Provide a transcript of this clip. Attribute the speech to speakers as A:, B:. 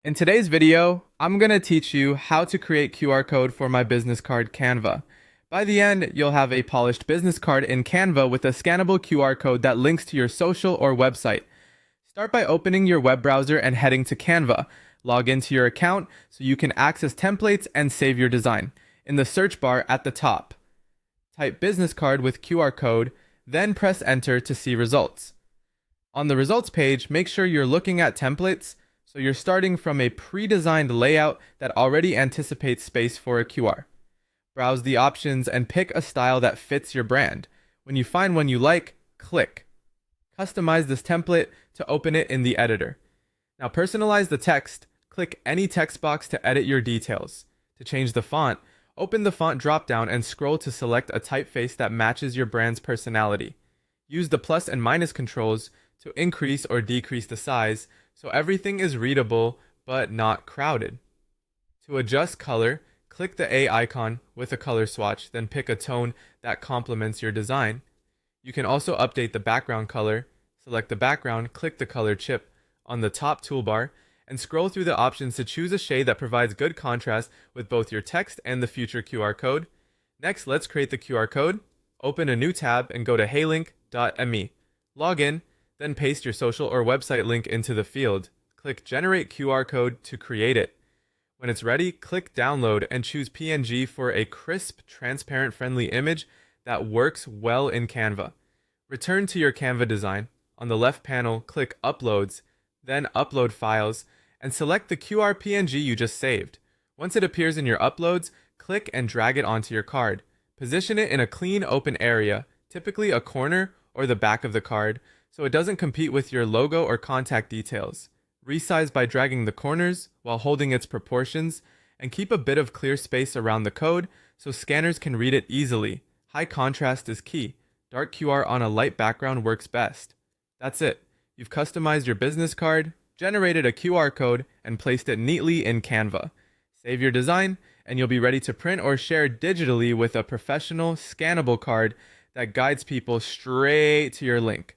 A: In today's video, I'm going to teach you how to create QR code for my business card Canva. By the end, you'll have a polished business card in Canva with a scannable QR code that links to your social or website. Start by opening your web browser and heading to Canva. Log into your account so you can access templates and save your design. In the search bar at the top, type business card with QR code, then press enter to see results. On the results page, make sure you're looking at templates. So you're starting from a pre-designed layout that already anticipates space for a QR. Browse the options and pick a style that fits your brand. When you find one you like, click. Customize this template to open it in the editor. Now personalize the text. Click any text box to edit your details. To change the font, open the font dropdown and scroll to select a typeface that matches your brand's personality. Use the plus and minus controls to increase or decrease the size so everything is readable but not crowded. To adjust color, click the A icon with a color swatch, then pick a tone that complements your design. You can also update the background color. Select the background, click the color chip on the top toolbar, and scroll through the options to choose a shade that provides good contrast with both your text and the future QR code. Next, let's create the QR code. Open a new tab and go to heylink.me. Log in, then paste your social or website link into the field. Click Generate QR Code to create it. When it's ready, click Download and choose PNG for a crisp, transparent, friendly image that works well in Canva. Return to your Canva design. On the left panel, click Uploads, then Upload Files, and select the QR PNG you just saved. Once it appears in your uploads, click and drag it onto your card. Position it in a clean, open area, typically a corner or the back of the card, so it doesn't compete with your logo or contact details. Resize by dragging the corners while holding its proportions, and keep a bit of clear space around the code so scanners can read it easily. High contrast is key. Dark QR on a light background works best. That's it. You've customized your business card, generated a QR code, and placed it neatly in Canva. Save your design, and you'll be ready to print or share digitally with a professional, scannable card that guides people straight to your link.